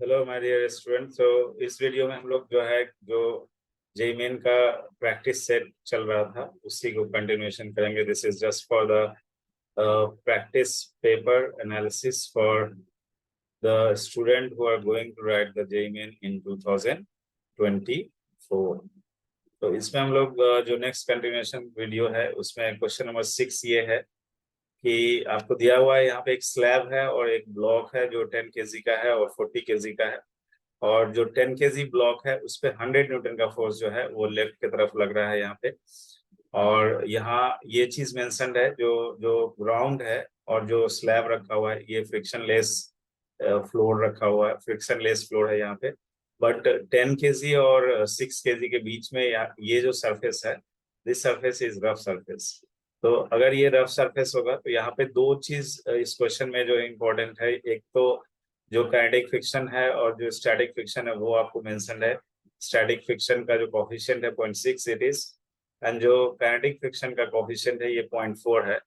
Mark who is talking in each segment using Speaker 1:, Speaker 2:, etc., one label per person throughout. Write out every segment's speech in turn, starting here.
Speaker 1: Hello my dear student. तो इस video में हम लोग जो है जो जेई मेन का प्रैक्टिस सेट चल रहा था उसी को कंटिन्यूएशन करेंगे। This is just for the practice paper analysis for the student who are going to write the JEE main in 2024। तो इसमें हम लोग जो नेक्स्ट कंटिन्यूएशन वीडियो है उसमें क्वेश्चन नंबर 6 ये है कि आपको दिया हुआ है यहाँ पे एक स्लैब है और एक ब्लॉक है जो 10 केजी का है और 40 केजी का है। और जो 10 केजी ब्लॉक है उस पे 100 न्यूटन का फोर्स जो है वो लेफ्ट की तरफ लग रहा है यहाँ पे। और यहाँ ये चीज मेंशन्ड है, जो जो ग्राउंड है और जो स्लैब रखा हुआ है ये फ्रिक्शन लेस फ्लोर रखा हुआ है, फ्रिक्शन लेस फ्लोर है यहाँ पे। बट 10 केजी और 6 केजी के बीच में ये जो सरफेस है, this surface is rough surface. तो अगर ये रफ सरफेस होगा तो यहाँ पे दो चीज इस क्वेश्चन में जो इम्पोर्टेंट है, एक तो जो काइनेटिक फ्रिक्शन है और जो स्टैटिक फ्रिक्शन है वो आपको मेंशन है। स्टैटिक फ्रिक्शन का जो कोफिशिएंट है 0.6 इट इज, एंड जो काइनेटिक फ्रिक्शन का कोफिशिएंट है ये 0.4 है।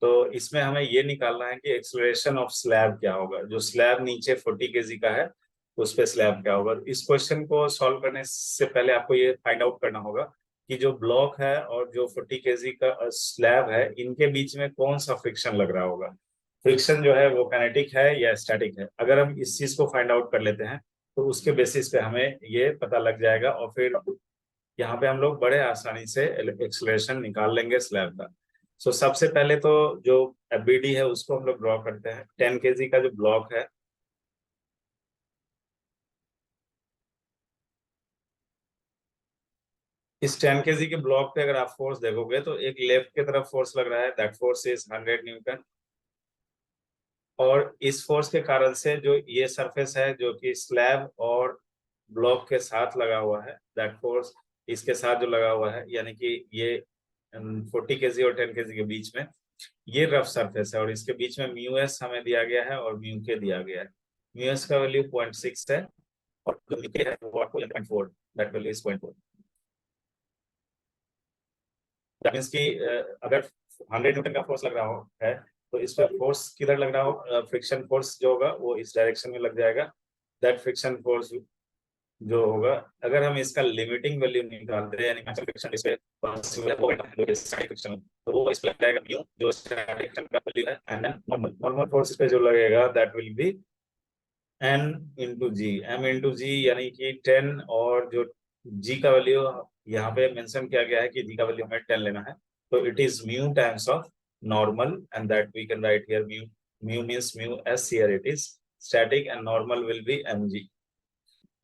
Speaker 1: तो इसमें हमें ये निकालना है कि एक्सेलरेशन ऑफ स्लैब क्या होगा। जो स्लैब नीचे 40 केजी का है उस पे स्लैब क्या होगा। इस क्वेश्चन को सॉल्व करने से पहले आपको ये फाइंड आउट करना होगा कि जो ब्लॉक है और जो 40 केजी का स्लैब है इनके बीच में कौन सा फ्रिक्शन लग रहा होगा। फ्रिक्शन जो है वो काइनेटिक है या स्टैटिक है। अगर हम इस चीज को फाइंड आउट कर लेते हैं तो उसके बेसिस पे हमें ये पता लग जाएगा और फिर यहाँ पे हम लोग बड़े आसानी से एक्सेलरेशन निकाल लेंगे स्लैब का। सो सबसे पहले तो जो बीडी है उसको हम लोग ड्रॉ करते हैं। 10 केजी का जो ब्लॉक है, इस 10 केजी के ब्लॉक पे अगर आप फोर्स देखोगे तो एक लेफ्ट की तरफ फोर्स लग रहा है, दैट फोर्स इज 100 न्यूटन। और इस फोर्स के कारण से जो ये सरफेस है जो कि स्लैब और ब्लॉक के साथ लगा हुआ है, दैट फोर्स इसके साथ जो लगा हुआ है, यानी कि ये 40 केजी और 10 केजी के बीच में ये रफ सरफेस है। और इसके बीच में म्यू एस हमें दिया गया है और म्यू के दिया गया है। म्यू एस का वैल्यू 0.6 है और जो म्यू के है वो आपको 0.4, that value is 0.4। That means कि अगर 100 न्यूटन का फोर्स लग रहा है तो इस पर फोर्स किधर लग रहा हो, फ्रिक्शन फोर्स जो होगा वो इस डायरेक्शन में लग जाएगा। दैट फ्रिक्शन फोर्स जो होगा, अगर हम इसका लिमिटिंग वैल्यू निकालते हैं यानी मैक्सिमम फ्रिक्शन इस पे पॉसिबल है, वो जो स्टैटिक फ्रिक्शन तो वो इस पे लग जाएगा म्यू, जो स्टैटिक फ्रिक्शन का वैल्यू है। एंड देन नॉर्मल फोर्स इस पे जो लगेगा that will be N into G, M into G, यानी कि 10। और जो जी का वैल्यू यहाँ पे मेंशन किया गया है कि जी का वैल्यू हमें 10 लेना है, तो it is mu times of normal and that we can write here mu. Mu means mu S, here it is static and normal will be M G.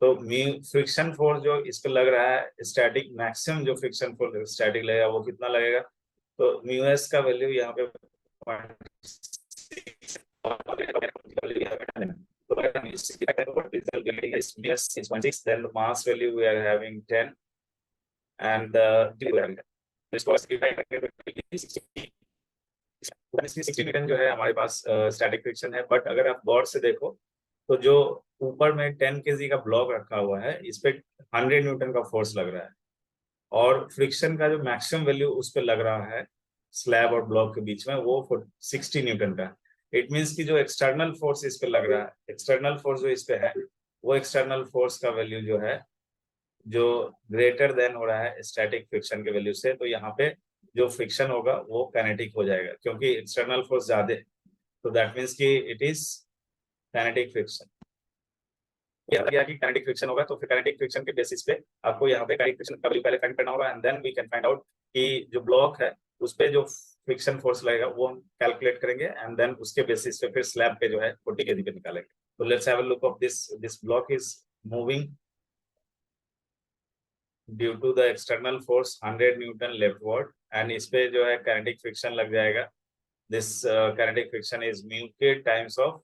Speaker 1: तो म्यू फ्रिक्शन फोर्स जो इस पे लग रहा है स्टैटिक, मैक्सिमम जो friction force static लगेगा वो कितना लगेगा, तो म्यू एस का वैल्यू यहाँ पे 0.6, so if I'm result getting is yes 6.6, then the mass value we are having 10 and this was 60 Newton जो है हमारे पास स्टैटिक फ्रिक्शन है। बट अगर आप गौर से देखो तो जो ऊपर में 10 केजी का ब्लॉक रखा हुआ है इस पे 100 न्यूटन का फोर्स लग रहा है और फ्रिक्शन का जो मैक्सिमम वैल्यू उस पे लग रहा है स्लैब और ब्लॉक के बीच में वो 60 न्यूटन का। इट मीन्स कि जो एक्सटर्नल फोर्स इस पे लग रहा है, एक्सटर्नल फोर्स जो इस पे है वो एक्सटर्नल फोर्स का वैल्यू जो है जो ग्रेटर देन हो रहा है स्टैटिक फ्रिक्शन के वैल्यू से, तो यहाँ पे जो फ्रिक्शन होगा वो काइनेटिक हो जाएगा क्योंकि एक्सटर्नल फोर्स ज्यादा है। तो दैट मीन्स कि इट इज काइनेटिक फ्रिक्शन। गया कि काइनेटिक फ्रिक्शन होगा तो फिर काइनेटिक फ्रिक्शन के बेसिस पे आपको यहाँ पे काइनेटिक फ्रिक्शन का वैल्यू पहले फाइंड करना होगा and then we can find out कि जो ब्लॉक है उस पे जो फ्रिक्शन फोर्स लगेगा वो हम कैलकुलेट करेंगे एंड देन उसके बेसिस पे फिर स्लैब पे जो है 40 केजी पे निकालेंगे। तो let's have a look of this block is moving due to the external force 100 newton leftward and इस पे जो है काइनेटिक फ्रिक्शन लग जाएगा। This kinetic friction is mu K times of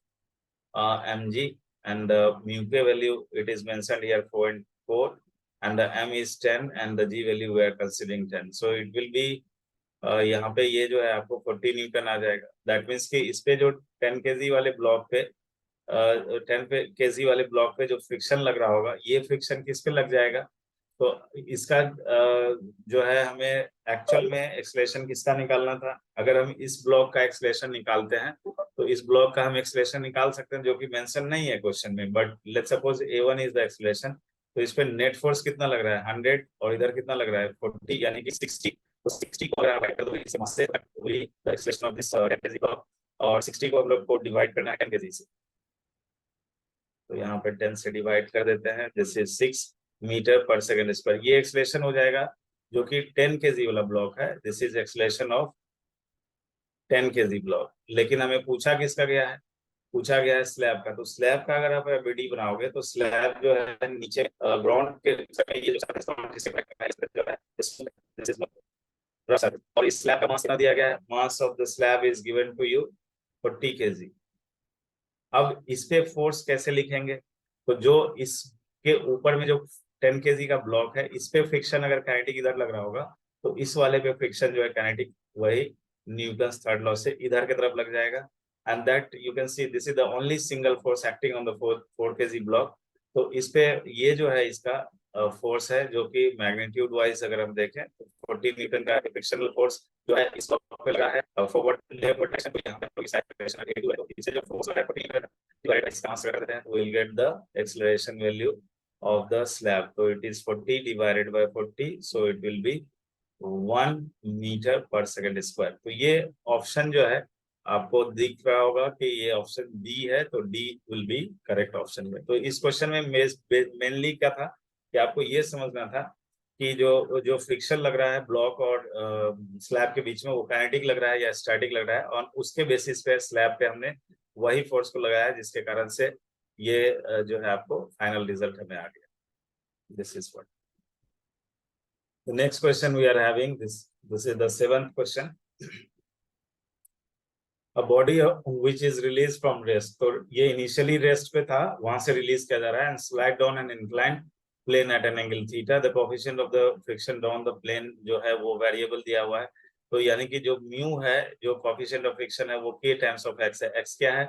Speaker 1: mg and the mu k value it is mentioned here 0.4 and the m is 10 and the g value we are considering 10, so it will be यहाँ पे ये जो है आपको 40 Newton आ जाएगा। That means कि इस पे जो 10 केजी वाले ब्लॉक पे 10 केजी वाले ब्लॉक पे जो फ्रिक्शन लग रहा होगा ये फ्रिक्शन किस पे लग जाएगा, तो इसका जो है हमें एक्चुअल में एक्सलेशन किसका निकालना था। अगर हम इस ब्लॉक का एक्सलेशन निकालते हैं तो इस ब्लॉक का हम एक्सलेशन निकाल सकते हैं, जो कि मेंशन नहीं है क्वेश्चन में, but let's suppose A1 is the acceleration. तो इस पे नेट फोर्स कितना लग रहा है 100 और इधर कितना लग रहा है 40 यानी कि 60। तो 60 को अगर आप ऐड कर दो इसे मास से एक्सलेशन ऑफ दिस 10 kg का, और 60 को हम लोग को डिवाइड करना है 10 kg से। तो यहाँ पे 10 से डिवाइड कर देते हैं, जैसे 6 मीटर पर सेकेंड स्क्वायर। ये एक्सलेशन हो जाएगा जो कि 10 kg वाला ब्लॉक है। This is acceleration of 10 kg block. लेकिन हमें पूछा किसका गया है, पूछा गया है स्लैब का। तो स्लैब का अगर आप बीडी बनाओगे तो स्लैब जो है नीचे ग्राउंड के ये जो है, और इस स्लैब का मास कितना दिया गया है, mass of the slab is given to you 40 kg। अब इस पे फोर्स कैसे लिखेंगे, तो जो इसके ऊपर में जो 10 kg का ब्लॉक है इस पे फ्रिक्शन अगर काइनेटिक इधर लग रहा होगा तो इस वाले पे फ्रिक्शन जो है काइनेटिक वही न्यूटन थर्ड लॉ से इधर की तरफ लग जाएगा। And that you can see this is the only single force acting on the 4 kg block. तो इस पे ये जो है इसका फोर्स है जो कि मैग्नीट्यूड वाइज अगर हम देखें तो 40 न्यूटन का फ्रिक्शनल फोर्स जो है इस पे लगा है। फॉरवर्ड लेफ्ट डायरेक्शन को यहाँ पे साइड डायरेक्शन है तो इसे जो फोर्स है 40 न्यूटन डिवाइड इसका आंसर करते हैं तो will get the acceleration value of the slab. So it is 40 divided by 40, so it will be 1 metre पर सेकेंड स्क्वायर। तो ये ऑप्शन जो है आपको दिख रहा होगा कि ये ऑप्शन डी है, तो D will be correct option में। तो इस क्वेश्चन में मेनली क्या था कि आपको ये समझना था कि जो जो फ्रिक्शन लग रहा है ब्लॉक और स्लैब के बीच में वो काइनेटिक लग रहा है या स्टैटिक लग रहा है, और उसके बेसिस पे स्लैब पे हमने वही फोर्स को लगाया जिसके कारण से ये जो है आपको फाइनल रिजल्ट हमें आ गया। This is what the next question we are having. This is the 7th question. A body which is released from rest, तो ये initially rest पे था, वहां से रिलीज किया जा रहा है, and slide down an inclined plane at an angle theta. The coefficient of the friction down the plane जो है वो वेरिएबल दिया हुआ है। तो यानी कि जो म्यू है, जो कोफिशिएंट ऑफ फ्रिक्शन है वो k टाइम्स ऑफ x है। x क्या है,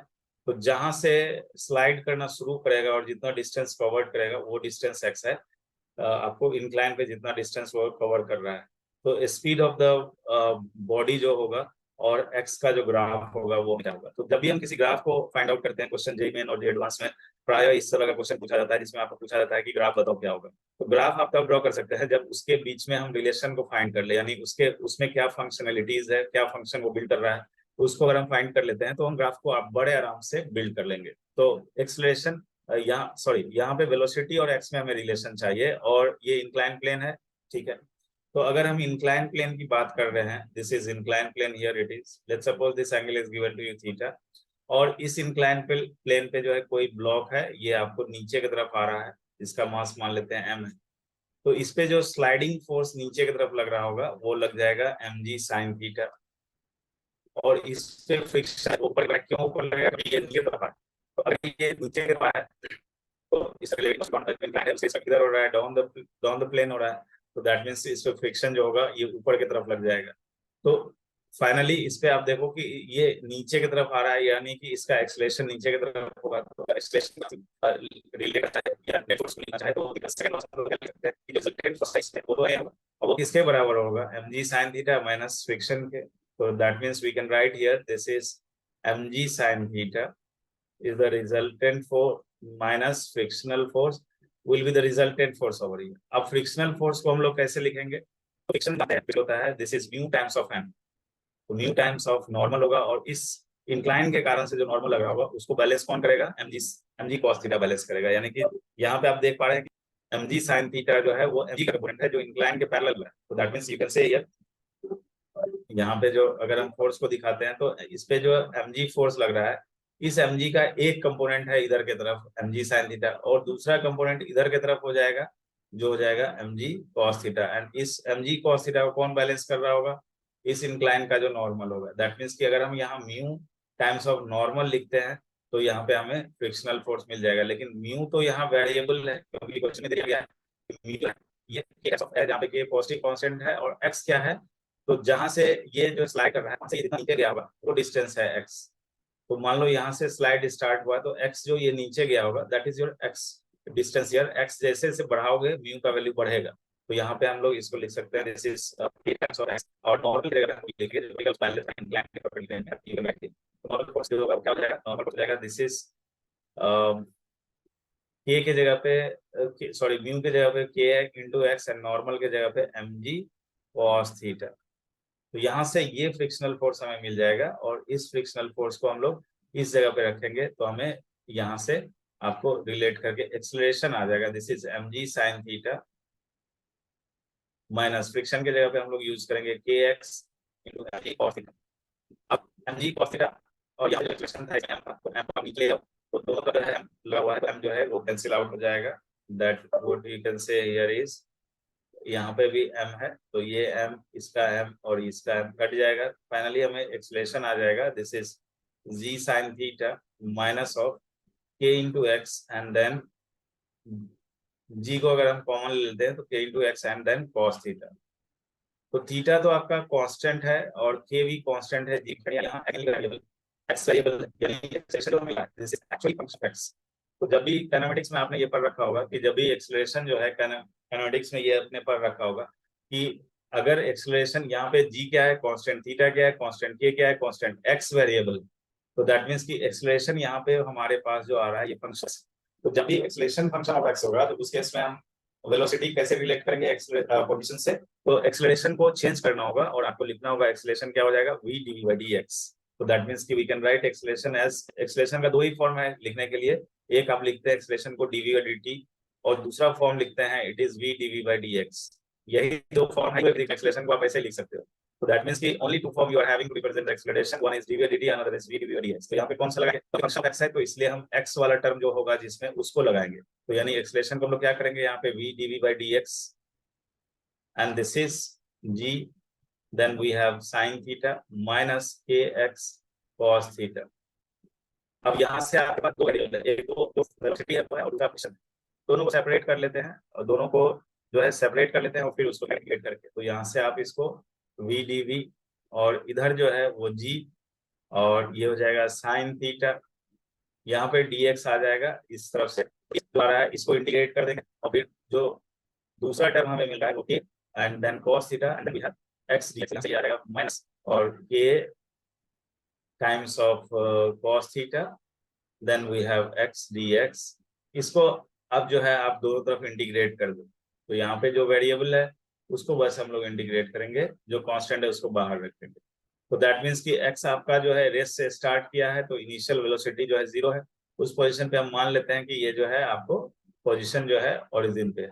Speaker 1: तो जहां से स्लाइड करना शुरू करेगा और जितना डिस्टेंस कवर्ड करेगा वो डिस्टेंस x है। आपको इंक्लाइन पे जितना डिस्टेंस वो कवर कर रहा है। तो स्पीड ऑफ द बॉडी जो होगा और एक्स का जो ग्राफ होगा वो क्या होगा। तो जब भी हम किसी ग्राफ को फाइंड आउट करते हैं क्वेश्चन जेईई मेन और जेईई एडवांस में प्राय इस तरह का क्वेश्चन पूछा जाता है जिसमें आपको पूछा जाता है कि ग्राफ बताओ क्या होगा। तो ग्राफ आप तब ड्रॉ कर सकते हैं जब उसके बीच में हम रिलेशन को फाइंड कर ले, यानी उसके उसमें क्या फंक्शनलिटीज है, क्या फंक्शन वो बिल्ड कर रहा है, उसको अगर हम फाइंड कर लेते हैं तो हम ग्राफ को आप बड़े आराम से बिल्ड कर लेंगे। तो एक्सलेशन यहाँ सॉरी यहाँ पे वेलोसिटी और एक्स में हमें रिलेशन चाहिए, और ये इंक्लाइन प्लेन है, ठीक है। तो अगर हम इंक्लाइन प्लेन की बात कर रहे हैं, this is incline plane, here it is, let's suppose this angle is given to you theta, और इस इंक्लाइन प्लेन पे जो है कोई ब्लॉक है, ये आपको नीचे की तरफ आ रहा है, इसका मास मान लेते हैं m है। तो इस पे जो स्लाइडिंग फोर्स नीचे की तरफ लग रहा होगा वो लग जाएगा mg sin थीटा, और इस पे फ्रिक्शन ऊपर क्यों ऊपर लगेगा, ये नीचे तरफ है। तो अगर ये नीचे की तरफ है तो इसका इधर हो रहा है, डाउन द प्लेन हो रहा है, तो दैट मींस इस पे फ्रिक्शन जो होगा ये ऊपर की तरफ लग जाएगा। तो फाइनली इस पे आप देखो कि ये नीचे की तरफ आ रहा है, यानी कि इसका एक्सेलरेशन नीचे की तरफ होगा। तो एक्सेलरेशन रिलेट करता है या नेट फोर्स लिखना चाहे तो सेकंड ऑप्शन क्या लिखते हैं कि जो सेकंड फोर्स है वो तो है, और वो किसके बराबर होगा, mg sin theta minus friction के। तो that means we can write here this is mg sin theta is the resultant force minus frictional force will be the resultant force over here। अब फ्रिक्शनल फोर्स को हम लोग कैसे लिखेंगे, friction होता है this is mu times of m, तो mu times of normal होगा, और इस इंक्लाइन के कारण से जो नॉर्मल लग रहा होगा उसको बैलेंस कौन करेगा, mg cos थीटा बैलेंस करेगा। यानी कि यहाँ पे आप देख पा रहे हैं कि mg sin थीटा जो है वो mg कंपोनेंट है जो इंक्लाइन के पैरेलल है। तो दैट मींस यू कैन से हियर, यहाँ पे जो अगर हम फोर्स को दिखाते हैं तो इस पे जो mg फोर्स लग रहा है, इस mg का एक कंपोनेंट है इधर के तरफ mg sin थीटा, और दूसरा कंपोनेंट इधर के तरफ हो जाएगा जो हो जाएगा mg cos थीटा। एंड इस mg cos थीटा को कौन बैलेंस कर रहा होगा, इस इंक्लाइन का जो नॉर्मल होगा। दैट मींस कि अगर हम यहाँ म्यू टाइम्स ऑफ नॉर्मल लिखते हैं तो यहाँ पे हमें फ्रिक्शनल फोर्स मिल जाएगा। लेकिन म्यू तो यहाँ वेरिएबल है क्योंकि क्वेश्चन में दिया गया है म्यू ये जहाँ पे पॉजिटिव कांस्टेंट है और x क्या है, तो जहां से ये जो स्लाइड कर रहा है वहां से जितना नीचे गया होगा वो डिस्टेंस है x। तो मान लो यहाँ से स्लाइड स्टार्ट हुआ तो x जो ये नीचे गया होगा that is your x, distance here, x जैसे जैसे बढ़ाओगे म्यू का वैल्यू बढ़ेगा। तो यहाँ पे हम लोग इसको लिख सकते हैं दिस इज और नॉर्मल जगह लिखिए, नॉर्मल फोर्स क्या हो जाएगा, नॉर्मल हो जाएगा दिस इज के की जगह पे सॉरी म्यू की जगह पे के इंटू एक्स एंड नॉर्मल की जगह पे एम जी कॉस थीटा। तो यहाँ से ये फ्रिक्शनल फोर्स हमें मिल जाएगा और इस फ्रिक्शनल फोर्स को हम लोग इस जगह पे रखेंगे तो हमें यहाँ से आपको रिलेट करके एक्सेलरेशन आ जाएगा this is M G sine theta minus friction की जगह पे हम लोग यूज करेंगे K X into M G cos theta. अब एम जी कॉस थीटा और यहाँ जो एक्सप्रेशन था इसमें आपको एम का निकले तो दोनों का जो है लगा हुआ है तो एम जो है वो कैंसिल आउट हो जाएगा। दैट व्हाट यू कैन से हियर इज यहाँ पे भी m है तो ये m इसका m और इसका m कट जाएगा। फाइनली हमें एक्सप्रेशन आ जाएगा this is g sine theta minus of k into X and then g को अगर हम कॉमन लेते हैं तो k into X and then cos theta. तो थीटा तो आपका कांस्टेंट है और k भी कांस्टेंट है, g यहाँ वेरिएबल x वेरिएबल यानी एक्सेलेरेशन जो मिला this is actually function x। तो जब भी काइनेमेटिक्स में आपने ये पढ़ रखा होगा कि जब भी एक्सेलरेशन जो है काइनेमेटिक्स में ये अपने पर रखा होगा कि अगर एक्सेलरेशन यहाँ पे g क्या है कांस्टेंट, थीटा क्या है कांस्टेंट, k क्या है कांस्टेंट, x वेरिएबल, तो दैट मींस कि एक्सेलरेशन यहाँ पे हमारे पास जो आ रहा है ये फंक्शन। तो जब भी एक्सेलरेशन फंक्शन ऑफ x होगा तो उस केस में हम वेलोसिटी कैसे रिलेट करेंगे पोजीशन से, तो एक्सेलरेशन को चेंज करना होगा और आपको लिखना होगा एक्सेलरेशन क्या हो जाएगा v dv by dx। तो दैट मींस कि we can write acceleration as, acceleration का दो ही फॉर्म है लिखने के लिए, एक आप लिखते हैं एक्सेलरेशन को dv by dt और दूसरा फॉर्म लिखते हैं it is v dv by dx। यही दो फॉर्म है एक्सेलरेशन को आप ऐसे लिख सकते हो। तो दैट मींस कि only two form you are having to represent acceleration, one is dv by dt another is v dv by dx। तो यहाँ पे कौन सा लगाएंगे, तो फंक्शन x है तो इसलिए हम x वाला टर्म जो होगा जिसमें उसको लगाएंगे। तो यानी एक्सेलरेशन को हम लोग क्या करेंगे यहाँ पे v dv by dx and this is g, then we have sin theta minus kx cos theta। अब यहाँ से आपके पास दो वेरिएबल है, एक तो वेलोसिटी है और दूसरा फ्रिक्शन, दोनों को सेपरेट कर लेते हैं और दोनों को जो है सेपरेट कर लेते हैं और फिर उसको कैलकुलेट करके, तो यहाँ से आप इसको v dv और इधर जो है वो g और ये हो जाएगा साइन थीटा, यहाँ पे dx आ जाएगा इस तरफ से, इस द्वारा इसको इंटीग्रेट कर देंगे और फिर जो दूसरा टर्म हमें मिल रहा है वो k and then cos theta and then we have x dx आ जाएगा माइनस और k times of cos theta then we have x dx। इसको अब जो है आप दोनों तरफ इंटीग्रेट कर दो, तो यहाँ पे जो वेरिएबल है उसको बस हम लोग इंटीग्रेट करेंगे, जो कांस्टेंट है उसको बाहर रखेंगे। तो दैट मींस कि x आपका जो है रेस से स्टार्ट किया है तो इनिशियल वेलोसिटी जो है 0 है, उस पोजीशन पे हम मान लेते हैं कि ये जो है आपको पोजीशन जो है ओरिजिन पे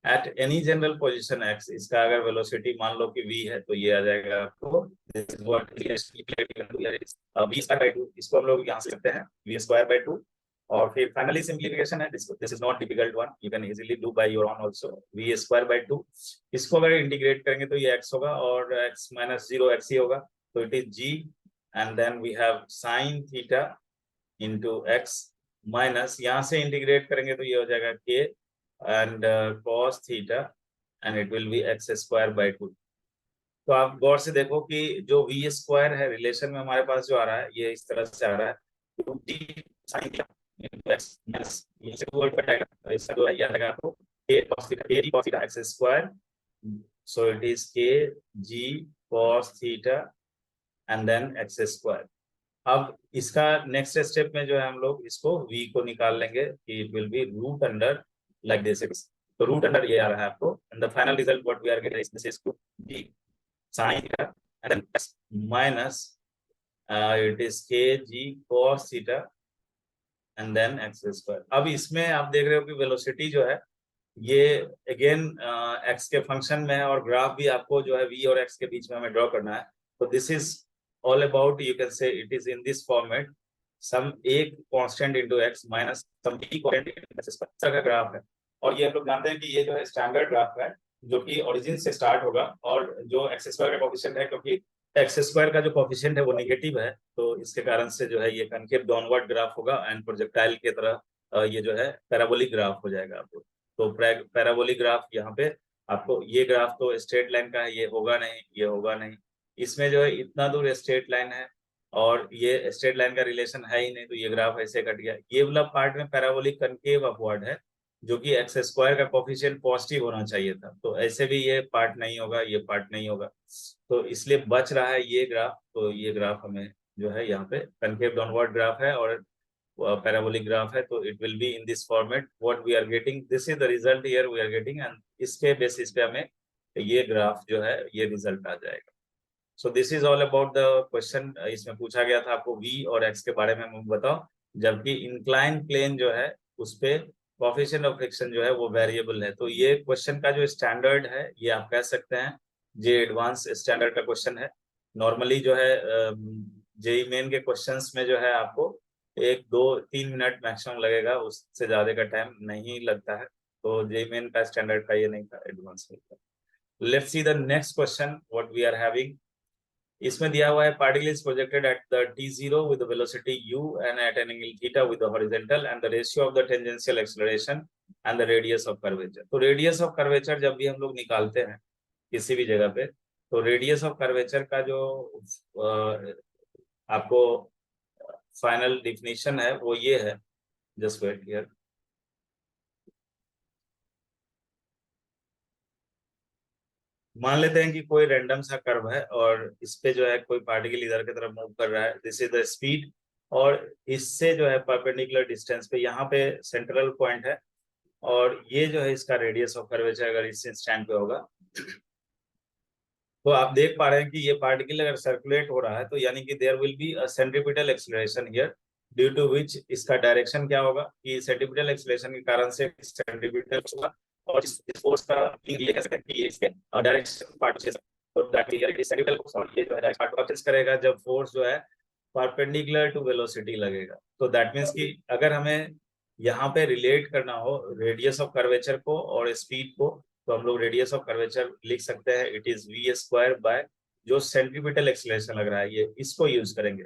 Speaker 1: at any general position x, इसका अगर वेलोसिटी मान लो कि v है तो ये आ जाएगा आपको this is what v square by 2, इसको हम लोग यहाँ से करते हैं v स्क्वायर बाय 2 और फिर फाइनली सिंप्लीफिकेशन है, this is not difficult one, you can easily do by your own also. v square by 2 इसको अगर इंटीग्रेट करेंगे तो ये x होगा और x माइनस 0 x ही होगा, तो it is g and then we have sin theta into x minus, यहाँ से इंटीग्रेट करेंगे तो ये हो जाएगा k and cos theta and it will be x square by 2। तो आप गौर से देखो कि जो v स्क्वायर है रिलेशन में हमारे पास जो आ रहा है ये इस तरह से आ रहा है 2t sin theta into x minus ये से वर्ड कटेगा तो इसका जो है ये आएगा आपको k cos theta x square, so it is k g cos theta and then x square. अब इसका नेक्स्ट स्टेप में जो है हम लोग इसको v को निकाल लेंगे कि it will be root under like this, तो रूट अंडर ये आ रहा है आपको and the final result what we are getting is this is g sin theta and then x minus it is kg cos theta and then x square। अब इसमें आप देख रहे हो कि वेलोसिटी जो है ये अगेन x के फंक्शन में है और ग्राफ भी आपको जो है v और x के बीच में हमें ड्रॉ करना है। तो this is all about you can say it is in this format some a constant into x minus some b constant into x square का ग्राफ है। और ये आप लोग जानते हैं कि ये जो है स्टैंडर्ड ग्राफ है जो कि ओरिजिन से स्टार्ट होगा और जो एक्स स्क्वायर का कोफिशिएंट है, क्योंकि एक्स स्क्वायर का जो कोफिशिएंट है वो नेगेटिव है तो इसके कारण से जो है ये कनकेव डाउनवर्ड ग्राफ होगा एंड प्रोजेक्टाइल की तरह ये जो है पैराबोलिक ग्राफ हो जाएगा आपको। तो पैराबोलिक ग्राफ यहाँ पे आपको ये ग्राफ तो स्ट्रेट लाइन का है, ये होगा नहीं, ये होगा नहीं, इसमें जो है इतना दूर स्ट्रेट लाइन है और ये स्ट्रेट लाइन का रिलेशन है ही नहीं, तो ये ग्राफ ऐसे कट गया। ये वाला पार्ट में पैराबोलिक कनकेव अपवर्ड है जो कि एक्स स्क्वायर का कोफिशिएंट पॉजिटिव होना चाहिए था, तो ऐसे भी ये पार्ट नहीं होगा, ये पार्ट नहीं होगा, तो इसलिए बच रहा है ये ग्राफ। तो ये ग्राफ हमें जो है यहाँ पे कनकेव डाउनवर्ड ग्राफ है और पैराबोलिक ग्राफ है, तो it will be in this format what we are getting, this is the result here we are getting, and इसके बेसिस पे हमें ये ग्राफ जो है ये रिजल्ट आ जाएगा। So this is all about the question. इसमें पूछा गया था आपको v और x के बारे में बताओ, जबकि इंक्लाइन प्लेन जो है उस पे कोफिशिएंट ऑफ फ्रिक्शन जो है वो वेरिएबल है। तो ये क्वेश्चन का जो स्टैंडर्ड है ये आप कह सकते हैं जे एडवांस स्टैंडर्ड का क्वेश्चन है। नॉर्मली जो है जेई मेन के क्वेश्चंस में जो है आपको 1 2 3 मिनट मैक्सिमम लगेगा, उससे ज्यादा का टाइम नहीं लगता है। तो जेई मेन का स्टैंडर्ड का ये नहीं था, एडवांस में था। Let's see the next question what we are having. इसमें दिया हुआ है particle is projected at the t0 with the velocity u and at an angle theta with the horizontal and the ratio of the tangential acceleration and the radius of curvature। तो radius of curvature जब भी हम लोग निकालते हैं किसी भी जगह पे, तो रेडियस ऑफ कर्वेचर का जो आपको फाइनल डिफिनीशन है वो ये है, जस्ट वेट हियर। मान लेते हैं कि कोई रैंडम सा कर्व है और इस पे जो है कोई पार्टिकल इधर की तरफ मूव कर रहा है, दिस इज द स्पीड, और इससे जो है परपेंडिकुलर डिस्टेंस पे यहाँ पे सेंट्रल पॉइंट है, और ये जो है इसका रेडियस ऑफ कर्वेचर अगर इस इंस्टेंट पे होगा, तो आप देख पा रहे हैं कि ये पार्टिकल अगर सर्कुलेट हो रहा है तो यानी कि there will be a centripetal acceleration here, due to which इसका डायरेक्शन क्या होगा कि सेंट्रीपिटल एक्सीलरेशन के कारण से सेंट्रीपिटल होगा, और इस फोर्स का ये कह सकते हैं कि इसके डायरेक्शन पार्ट से, तो that here it is centripetal force, और ये जो है डायरेक्ट पार्ट को चेंज करेगा जब फोर्स जो है परपेंडिकुलर टू वेलोसिटी लगेगा। तो दैट मींस कि अगर हमें यहाँ पे रिलेट करना हो रेडियस ऑफ कर्वेचर को और स्पीड को, तो हम लोग रेडियस ऑफ कर्वेचर लिख सकते हैं it is v square by जो सेंट्रीपिटल एक्सीलरेशन लग रहा है ये, इसको यूज करेंगे।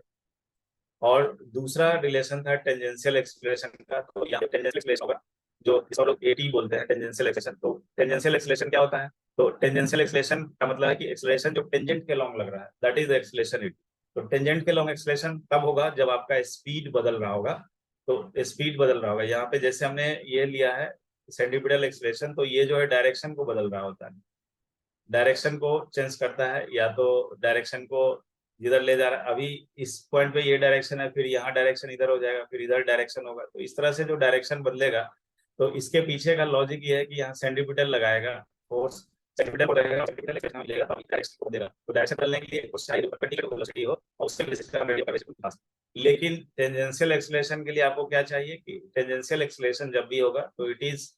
Speaker 1: और दूसरा रिलेशन था टेंजेंशियल एक्सीलरेशन का, तो यहाँ पे टेंजेंशियल एक्सीलरेशन होगा जो इसको लोग एटी बोलते हैं टेंजेंशियल एक्सीलरेशन। तो टेंजेंशियल एक्सीलरेशन क्या होता है, तो टेंजेंशियल एक्सीलरेशन का मतलब है कि एक्सीलरेशन जो टेंजेंट के लॉन्ग लग रहा है, दैट इज एक्सीलरेशन इट। तो टेंजेंट के लॉन्ग एक्सीलरेशन तब होगा जब आपका स्पीड बदल रहा होगा। तो स्पीड बदल रहा होगा यहाँ पे, जैसे हमने ये लिया है सेंट्रीपिटल एक्सीलरेशन, तो ये जो है डायरेक्शन को बदल रहा होता है, डायरेक्शन को चेंज करता है, या तो डायरेक्शन को जिधर ले जा रहा है, अभी इस पॉइंट पे ये डायरेक्शन है, फिर यहाँ डायरेक्शन इधर हो जाएगा, फिर इधर डायरेक्शन होगा, तो इस तरह से जो डायरेक्शन बदलेगा, तो इसके पीछे का लॉजिक ये है कि यहाँ सेंट्रीपिटल लगाएगा फोर्स, सेंट्रीपिटल को लगेगा, सेंट्रीपिटल एक्सीलरेशन मिलेगा तो डायरेक्शन को देगा, तो डायरेक्शन बदलने के लिए कुछ चाहिए परपेंडिकुलर वेलोसिटी हो और उससे बेसिस पे हम रेडियल कर्वेचर को। लेकिन टेंजेंशियल एक्सीलरेशन के लिए आपको क्या चाहिए कि टेंजेंशियल एक्सीलरेशन जब भी होगा तो it is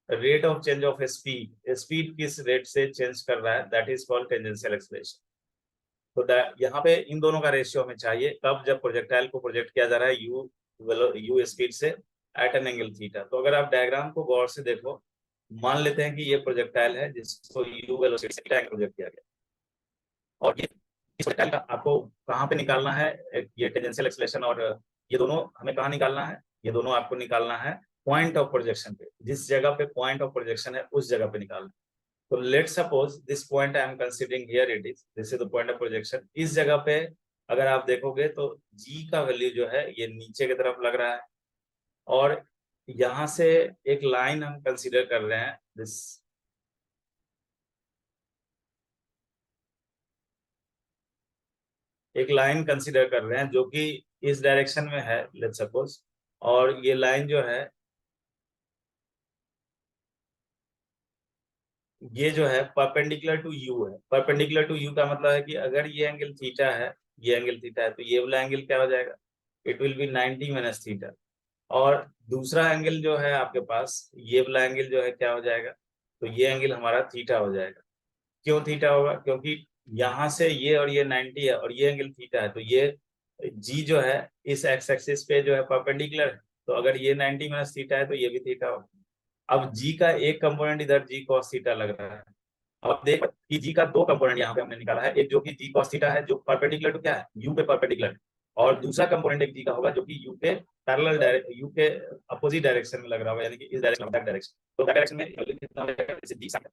Speaker 1: rate of change of speed, speed किस रेट से चेंज कर रहा है, that is called tangential acceleration. तो यहाँ पे इन दोनों का रेशियो हमें चाहिए कब, जब प्रोजेक्टाइल को प्रोजेक्ट किया जा रहा है यू स्पीड से एट एन एंगल थीटा। तो अगर आप डायग्राम को गौर से देखो, मान लेते हैं कि ये प्रोजेक्टाइल है जिसको यू वेलोसिटी से प्रोजेक्ट किया गया, और ये इस प्रोजेक्टाइल का आपको कहाँ पे निकालना है, ये टेंजेंशियल एक्सीलरेशन और ये दोनों हमें कहाँ निकालना है, ये दोनों आपको निकालना है पॉइंट ऑफ प्रोजेक्शन पे, जिस जगह पे पॉइंट ऑफ प्रोजेक्शन है उस जगह पे निकालना। तो let suppose this point I am considering here, it is this is the point of projection. इस जगह पे अगर आप देखोगे तो जी का वैल्यू जो है ये नीचे की तरफ लग रहा है, और यहाँ से एक लाइन हम कंसीडर कर रहे हैं, दिस एक लाइन कंसीडर कर रहे हैं जो कि इस डायरेक्शन में है लेट सपोज, और ये लाइन जो है ये जो है परपेंडिकुलर टू यू है। परपेंडिकुलर टू यू का मतलब है कि अगर ये एंगल थीटा है, ये एंगल थीटा है, तो ये वाला एंगल क्या हो जाएगा, it will B 90 minus theta. और दूसरा एंगल जो है आपके पास ये वाला एंगल जो है क्या हो जाएगा, तो ये एंगल हमारा थीटा हो जाएगा। क्यों थीटा होगा, क्योंकि यहाँ से ये और ये 90 है और ये एंगल थीटा है, तो ये जी जो है इस एक्स एक्सिस पे जो है परपेंडिकुलर है, तो अगर ये 90 माइनस थीटा है तो ये भी थीटा होगा। अब जी का एक कंपोनेंट इधर जी कॉस थीटा लग रहा है, अब देख कि जी का दो कंपोनेंट यहाँ पे हमने निकाला है, एक जो कि जी कॉस थीटा है जो परपेंडिकुलर टू क्या है, यू पे परपेंडिकुलर, और दूसरा कंपोनेंट एक जी का होगा जो कि यू के पैरेलल यू के अपोजिट डायरेक्शन में लग रहा होगा, यानी कि इस डायरेक्शन में डायरेक्शन, तो डायरेक्शन में कितना हो जाएगा, जैसे जी साइन,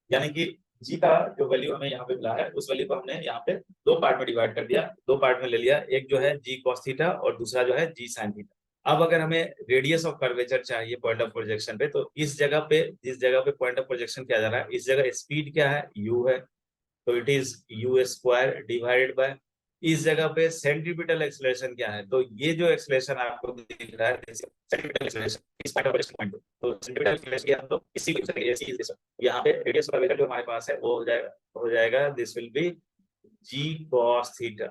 Speaker 1: यानी कि जी का जो वैल्यू हमें यहाँ पे मिला है उस वैल्यू को हमने यहाँ पे दो पार्ट में डिवाइड कर दिया, दो पार्ट में ले लिया, एक जो है जी कॉस थीटा और दूसरा जो है जी साइन थीटा। अब अगर हमें रेडियस ऑफ कर्वेचर चाहिए पॉइंट ऑफ प्रोजेक्शन पे, तो इस जगह पे, जिस जगह पे पॉइंट ऑफ प्रोजेक्शन किया जा रहा है, इस जगह स्पीड क्या है, u है, तो it is u square divided by, इस जगह पे सेंट्रीपिटल एक्सेलरेशन क्या है, तो ये जो एक्सेलरेशन आपको दिख रहा है सेंट्रीपिटल एक्सेलरेशन इस पॉइंट ऑफ प्रोजेक्शन पॉइंट, तो सेंट्रीपिटल एक्सेलरेशन हम लोग इसी यहाँ पे रेडियस ऑफ कर्वेचर जो हमारे पास है वो हो जाएगा this will B g cos theta.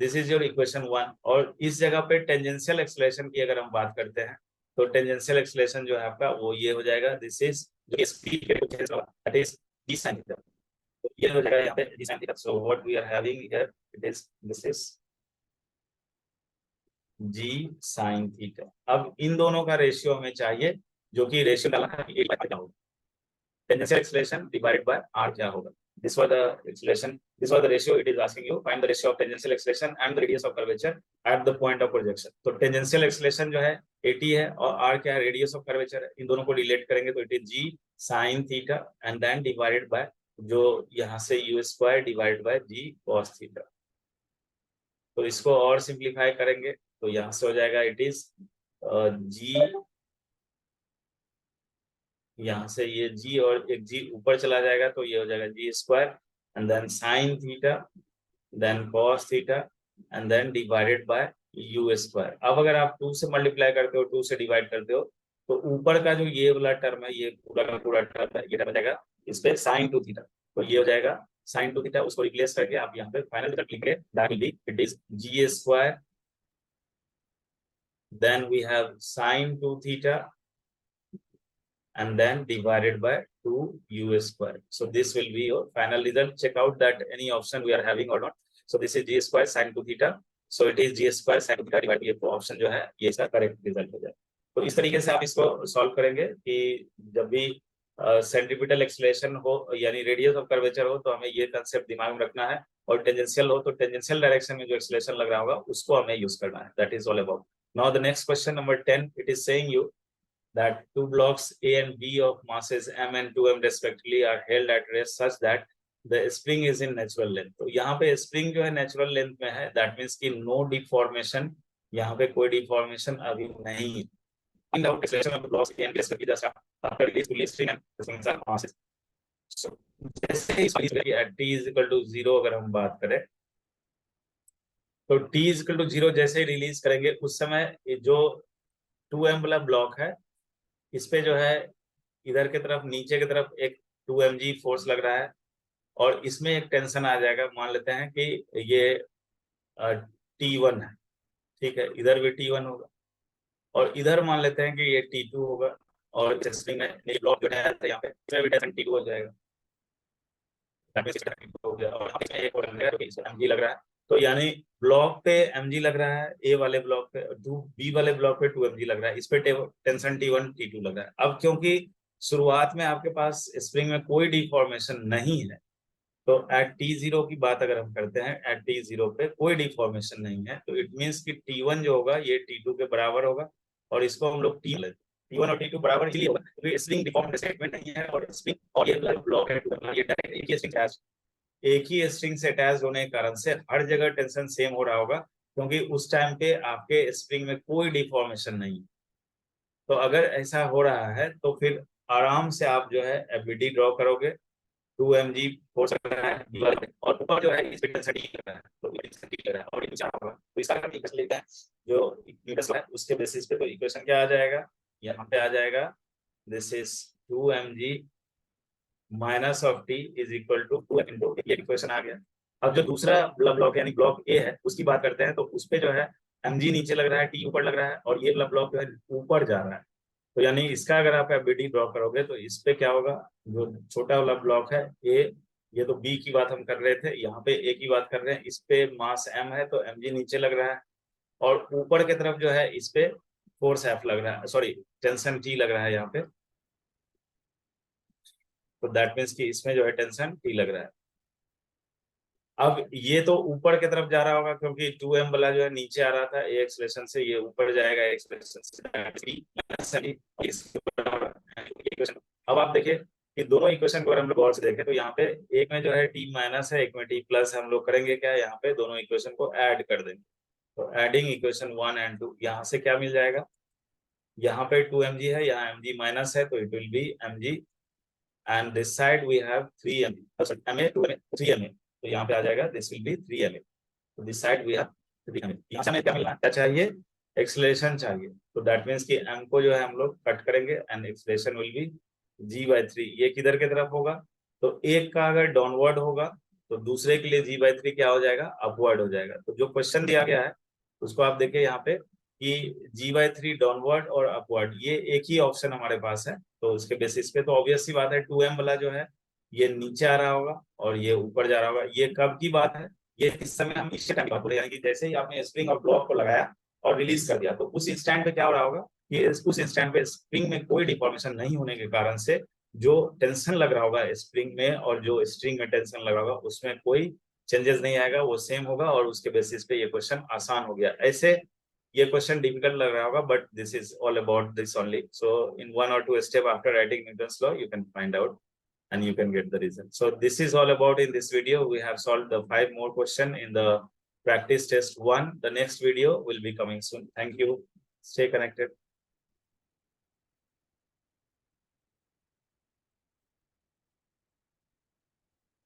Speaker 1: This is your equation 1। और इस जगह पे टेंजेंशियल एक्सेलरेशन की अगर हम बात करते हैं, तो टेंजेंशियल एक्सेलरेशन जो है आपका वो ये हो जाएगा, दिस इज जो स्पीड के that is d sin theta, तो ये हो जाएगा यहाँ पे d sin theta. So what we are having here it is this is g sin theta. अब इन दोनों का रेशियो हमें चाहिए, जो कि रेशियो डाला है 8 होगा, tangential acceleration divided by r क्या होगा। This was the acceleration. This was the ratio. It is asking you find the ratio of tangential acceleration and the radius of curvature at the point of projection. तो tangential acceleration जो है 80 है और r क्या है, radius of curvature है। इन दोनों को रिलेट करेंगे तो it is g sin theta and then divided by जो यहाँ से u square divided by g cos theta। तो इसको और सिंप्लीफाई करेंगे तो यहाँ से हो जाएगा it is g, यहाँ से ये g और एक g ऊपर चला जाएगा तो ये हो जाएगा g square and then sine theta then cos theta and then divided by u square. अब अगर आप 2 से मल्टीप्लाई करते हो, 2 से डिवाइड करते हो, तो ऊपर का जो ये वाला टर्म है, ये पूरा का पूरा टर्म है, ये टर्म हो जाएगा इस पे sin 2 थीटा, तो ये हो जाएगा sin 2 थीटा। उसको रिप्लेस करके आप यहाँ पे फाइनल रिजल्ट लिखेंगे, that will be it is g square then we have sin 2 theta and then divided by 2u square. So this will be your final result. Check out that any option we are having or not. So this is g square sin 2 theta. So it is g square sin 2 theta divided by ये option जो है ये इसका correct result हो जाए। तो इस तरीके से आप इसको सॉल्व करेंगे कि जब भी सेंट्रीपिटल एक्सेलरेशन हो यानी रेडियस ऑफ कर्वेचर हो, तो हमें ये कंसेप्ट दिमाग में रखना है, और टेंजेंशियल हो तो टेंजेंशियल डायरेक्शन में जो एक्सेलरेशन लग रहा होगा उसको हमें यूज करना है। That is all about. Now the next question number 10, it is saying you that two blocks A and B of masses m and 2m respectively are held at rest such that the spring is in natural length। तो यहाँ पे spring जो है natural length में है, that means कि no deformation, यहाँ पे कोई deformation अभी नहीं है। In the acceleration of the blocks A and B respectively just after release to string and the springs are masses। So जैसे इस at t is equal to 0 अगर हम बात करें, तो t is equal to 0 जैसे ही रिलीज करेंगे उस समय जो 2m वाला ब्लॉक है इस पे जो है इधर की तरफ नीचे की तरफ एक 2mg फोर्स लग रहा है, और इसमें एक टेंशन आ जाएगा। मान लेते हैं कि ये T1 है, ठीक है, इधर भी T1 होगा, और इधर मान लेते हैं कि ये T2 होगा, और स्प्रिंग में ब्लॉक जो है यहाँ पे इसमें भी टेंशन T2 हो जाएगा, हो गया, और एक और mg लग रहा है। तो यानी ब्लॉक पे mg लग रहा है, ए वाले ब्लॉक पे, बी वाले ब्लॉक पे 2mg लग रहा है, इस पे टेंशन T1 T2 लग रहा है। अब क्योंकि शुरुआत में आपके पास स्प्रिंग में कोई डिफॉर्मेशन नहीं है, तो एट T0 की बात अगर हम करते हैं, एट T0 पे कोई डिफॉर्मेशन नहीं है, तो इट मींस कि T1 जो होगा ये T2 के बराबर होगा, और इसको हम लोग T1 और T2 बराबर इसलिए होगा क्योंकि स्प्रिंग डिफॉर्म स्टेटमेंट नहीं है, और स्प्रिंग और ये ब्लॉक है, ये डायरेक्ट एक ही स्ट्रिंग से अटैच होने के कारण से हर जगह टेंशन सेम हो रहा होगा, क्योंकि उस टाइम पे आपके स्प्रिंग में कोई डिफॉर्मेशन नहीं। तो अगर ऐसा हो रहा है तो फिर आराम से आप जो है एफबीडी ड्रॉ करोगे, 2mg फोर्स लग रहा है और ऊपर जो है इस पे टेंशन लग रहा है, तो लग रहा है और ये नीचे होगा, तो इसका हम इक्वेशन लेते हैं जो न्यूटन है उसके बेसिस पे। तो इक्वेशन क्या आ जाएगा, यहाँ पे आ जाएगा this is 2mg minus of T is equal to 2m into, ये इक्वेशन आ गया। अब जो दूसरा ब्लॉक यानी ब्लॉक ए है उसकी बात करते हैं, तो उस पे जो है mg नीचे लग रहा है, टी ऊपर लग रहा है, और ये ब्लॉक जो है ऊपर जा रहा है। तो यानी इसका अगर आप एफबीडी ड्रॉ करोगे तो इस पे क्या होगा, जो छोटा वाला ब्लॉक है ए, ये तो बी की बात हम कर रहे थे, यहाँ पे ए की बात कर रहे हैं, इस पे मास m है तो mg नीचे लग रहा है, और ऊपर की तरफ जो है इस पे फोर्स एफ लग रहा है, सॉरी टेंशन टी लग रहा है यहाँ पे, तो दैट मीन्स कि इसमें जो है टेंशन टी लग रहा है। अब ये तो ऊपर की तरफ जा रहा होगा क्योंकि 2m वाला जो है नीचे आ रहा था ए एक्सेलरेशन से, ये ऊपर जाएगा एक्सेलरेशन से। अब आप देखिए कि दोनों इक्वेशन को अगर हम लोग गौर से देखें तो यहाँ पे एक में जो है t माइनस है, एक में t प्लस, हम लोग करेंगे क्या, यहाँ पे दोनों इक्वेशन को ऐड कर देंगे। तो एडिंग इक्वेशन 1 एंड 2, यहाँ से क्या मिल जाएगा, यहाँ पे 2 mg है, यहाँ mg माइनस है, तो it will be mg and this side we have 3 mg, ma 2 ma 3 ma, तो यहाँ पे आ जाएगा दिस विल बी 3 ma, तो this side we have 3 ma। यहाँ से हमें क्या मिलना है, क्या चाहिए, एक्सेलरेशन चाहिए, तो दैट मीन्स कि m को जो है हम लोग कट करेंगे and acceleration will be g/3। ये किधर की तरफ होगा, तो एक का अगर डाउनवर्ड होगा तो दूसरे के लिए g/3 क्या हो जाएगा, अपवर्ड हो जाएगा। तो जो क्वेश्चन दिया गया है उसको आप देखिए यहाँ पे कि g/3 डाउनवर्ड और अपवर्ड, ये एक ही ऑप्शन हमारे पास है, तो उसके बेसिस पे तो ऑब्वियस सी बात है 2m वाला जो है ये नीचे आ रहा होगा और ये ऊपर जा रहा होगा। ये कब की बात है, ये इस समय हम इस टाइम की बात हो रही है, यानी कि जैसे ही आपने स्प्रिंग और ब्लॉक को लगाया और रिलीज कर दिया, तो उस इंस्टेंट पे क्या हो रहा होगा कि उस इंस्टेंट पे स्प्रिंग में कोई डिफॉर्मेशन नहीं होने के कारण से जो टेंशन लग रहा होगा स्प्रिंग में और जो स्ट्रिंग में टेंशन लग रहा होगा उसमें कोई चेंजेस नहीं आएगा, वो सेम होगा, और उसके बेसिस पे ये क्वेश्चन आसान हो गया। ऐसे ये क्वेश्चन डिफिकल्ट लग रहा होगा, but this is all about this only. So in 1 or 2 step after writing Newton's law, you can find out and you can get the result. So this is all about in this video. We have solved the 5 more question in the practice test 1. The next video will be coming soon. Thank you. Stay connected.